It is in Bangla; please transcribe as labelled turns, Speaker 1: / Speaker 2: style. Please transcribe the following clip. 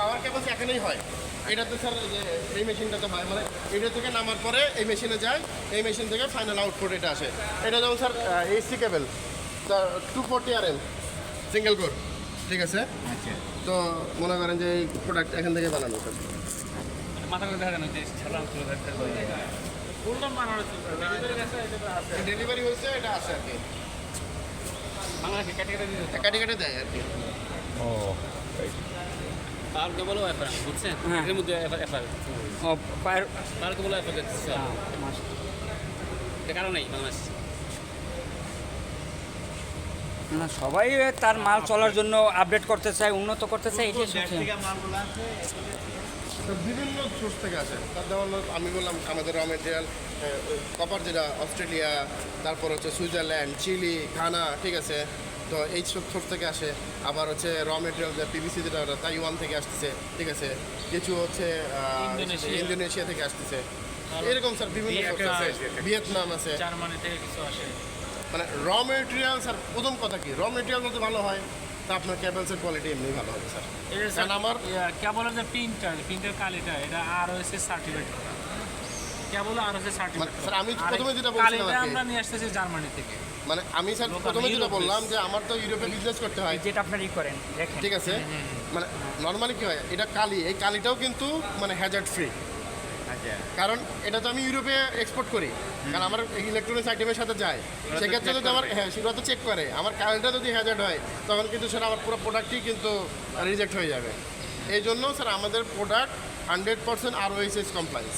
Speaker 1: পাওয়ার কেবল এখানেই হয়। এটাতে স্যার যে এই মেশিনটাতে হয় মানে এটা থেকে নামার পরে এই মেশিনে যায়, এই মেশিন থেকে ফাইনাল আউটপুট এটা আসে। এটা যেমন স্যার এসি কেবল 240 RM সিঙ্গেল কোর, ঠিক আছে।
Speaker 2: আচ্ছা,
Speaker 1: তো মনে করেন যে এই প্রোডাক্ট এখান থেকে বানানো স্যার।
Speaker 3: মাথা করে দেখা যায় ছাড়লাম তুলে দেখতে ফুলদাম বানানো
Speaker 1: ডেলিভারি হয়েছে এটা আছে আর কি,
Speaker 3: বাংলাদেশে কেটে কেটে দিতে
Speaker 1: কাটি কাটে দেয় আর কি।
Speaker 2: ও
Speaker 3: পালকে বলো এফআর বুঝছেন এর মধ্যে এফআর
Speaker 2: ও পায়ের
Speaker 3: পালকে বলো এফআর দিচ্ছে এটা কারণ নেই বাংলাদেশ
Speaker 2: না, সবাই তার মাল চলার জন্য আপডেট করতে চায়, উন্নত করতে চায়, এটাই শুনছি।
Speaker 1: তো বিভিন্ন সোর্স থেকে আসে। তার যেমন আমি বললাম আমাদের র মেটেরিয়াল কপার যেটা অস্ট্রেলিয়া, তারপর হচ্ছে সুইজারল্যান্ড, চিলি, ঘানা, ঠিক আছে। তো এই সব সোর্স থেকে আসে। আবার হচ্ছে র মেটেরিয়াল যে পিভিসি যেটা ওটা তাইওয়ান থেকে আসতেছে, ঠিক আছে। কিছু হচ্ছে ইন্দোনেশিয়া থেকে আসতেছে। এরকম স্যার বিভিন্ন সোর্স আছে, ভিয়েতনাম আছে।
Speaker 3: জার্মানি থেকে কিছু আসে
Speaker 1: মানে র মেটেরিয়াল স্যার প্রথম কথা কি, র মেটেরিয়াল যদি ভালো হয় তা আপনার ক্যাবেলসের কোয়ালিটি এমনি ভালো হবে স্যার। কারণ আমার
Speaker 3: কেবলের যে প্রিন্টের কালিটা এটা আর হচ্ছে সার্টিফিকেট কেবল আর হচ্ছে
Speaker 1: মানে স্যার আমি
Speaker 3: সার্টিফিকেট
Speaker 1: প্রথমে যেটা বলছিলাম আর কি,
Speaker 3: আমরা নিয়ে আসতেছি জার্মানি থেকে
Speaker 1: মানে আমি স্যার প্রথমে যেটা বললাম যে আমার তো ইউরোপে বিজনেস করতে হয়,
Speaker 2: যেটা আপনারই করেন দেখেন,
Speaker 1: ঠিক আছে। মানে নর্মালি কি হয়, এটা কালি, এই কালিটাও কিন্তু মানে হ্যাজার্ড ফ্রি।
Speaker 2: আচ্ছা,
Speaker 1: কারণ এটা তো আমি ইউরোপে এক্সপোর্ট করি, কারণ আমার ইলেকট্রনিক্স আইটেমের সাথে যায়। সেক্ষেত্রে যদি আমার সেগুলো তো চেক করে, আমার কালিটা যদি হ্যাজার্ড হয় তখন কিন্তু সেটা আমার পুরো প্রোডাক্টই কিন্তু রিজেক্ট হয়ে যাবে। এই জন্য স্যার আমাদের প্রোডাক্ট 100% RoHS কমপ্লায়েন্স।